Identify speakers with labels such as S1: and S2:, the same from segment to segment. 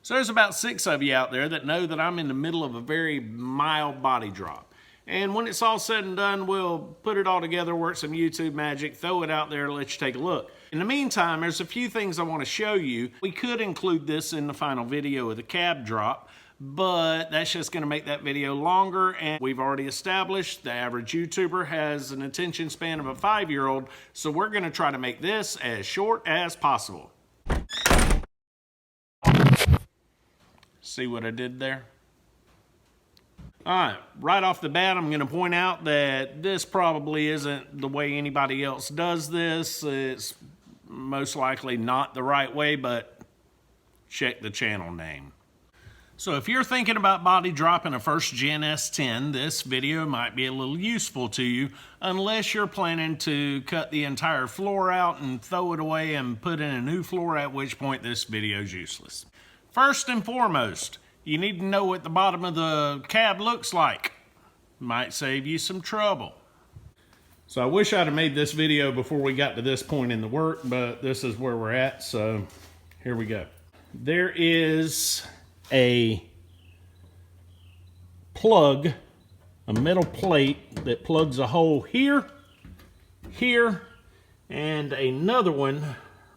S1: So there's about 6 of you out there that know that I'm in the middle of a very mild body drop. And when it's all said and done, we'll put it all together, work some YouTube magic, throw it out there, let you take a look. In the meantime, there's a few things I want to show you. We could include this in the final video of the cab drop, but that's just going to make that video longer, and we've already established the average YouTuber has an attention span of a 5-year-old, so we're going to try to make this as short as possible. See what I did there? Alright, right off the bat, I'm going to point out that this probably isn't the way anybody else does this. It's most likely not the right way, but check the channel name. So if you're thinking about body dropping a first Gen S10, this video might be a little useful to you, unless you're planning to cut the entire floor out and throw it away and put in a new floor, at which point this video is useless. First and foremost, you need to know what the bottom of the cab looks like. Might save you some trouble. So I wish I'd have made this video before we got to this point in the work, but this is where we're at, so here we go. There is a plug, a metal plate that plugs a hole here, here, and another one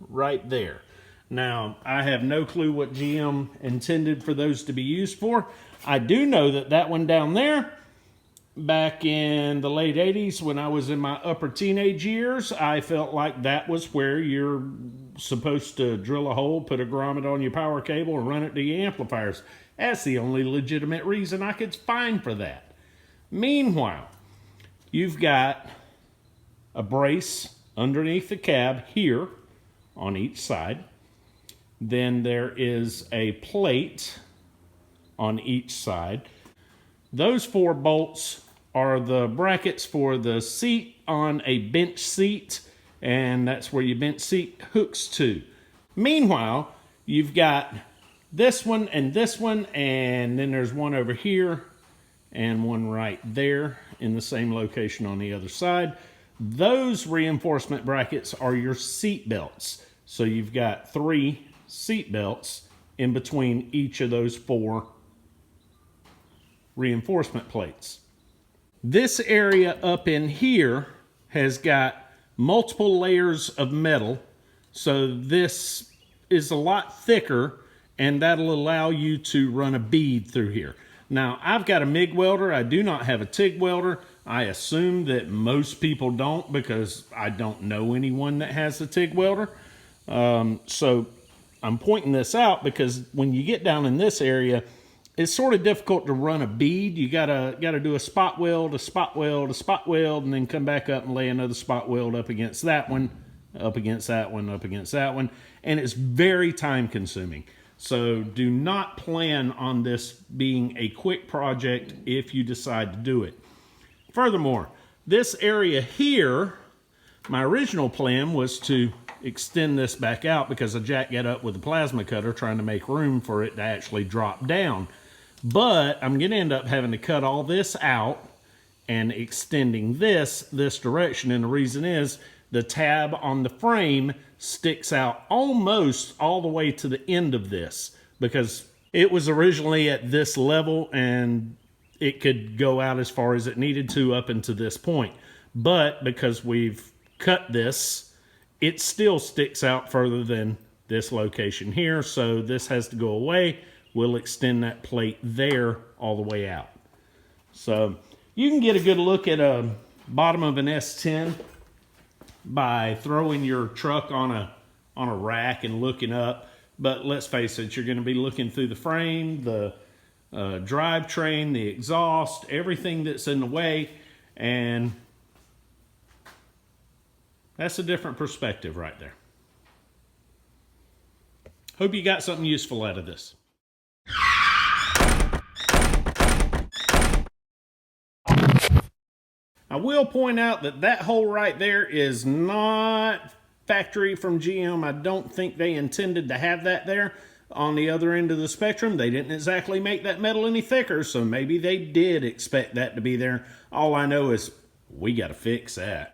S1: right there. Now, I have no clue what GM intended for those to be used for. I do know that that one down there, back in the late 80s when I was in my upper teenage years, I felt like that was where you're supposed to drill a hole, put a grommet on your power cable, and run it to your amplifiers. That's the only legitimate reason I could find for that. Meanwhile, you've got a brace underneath the cab here on each side. Then there is a plate on each side. Those 4 bolts are the brackets for the seat on a bench seat, and that's where your bench seat hooks to. Meanwhile, you've got this one, and then there's one over here and one right there in the same location on the other side. Those reinforcement brackets are your seat belts. So you've got 3 seat belts in between each of those 4 reinforcement plates. This area up in here has got multiple layers of metal, so this is a lot thicker, and that'll allow you to run a bead through here. Now, I've got a MIG welder. I do not have a TIG welder. I assume that most people don't, because I don't know anyone that has a TIG welder. So I'm pointing this out because when you get down in this area, it's sort of difficult to run a bead. You gotta do a spot weld, a spot weld, a spot weld, and then come back up and lay another spot weld up against that one, up against that one, up against that one. And it's very time consuming. So do not plan on this being a quick project if you decide to do it. Furthermore, this area here, my original plan was to extend this back out because I jacked it up with a plasma cutter trying to make room for it to actually drop down. But I'm going to end up having to cut all this out and extending this direction. And the reason is the tab on the frame sticks out almost all the way to the end of this because it was originally at this level and it could go out as far as it needed to up into this point. But because we've cut this, it still sticks out further than this location here. So this has to go away. We'll extend that plate there all the way out. So you can get a good look at a bottom of an S10 by throwing your truck on a rack and looking up. But let's face it, you're going to be looking through the frame, the drivetrain, the exhaust, everything that's in the way, and that's a different perspective right there. Hope you got something useful out of this. I will point out that that hole right there is not factory from GM. I don't think they intended to have that there. On the other end of the spectrum, they didn't exactly make that metal any thicker, so maybe they did expect that to be there. All I know is we got to fix that.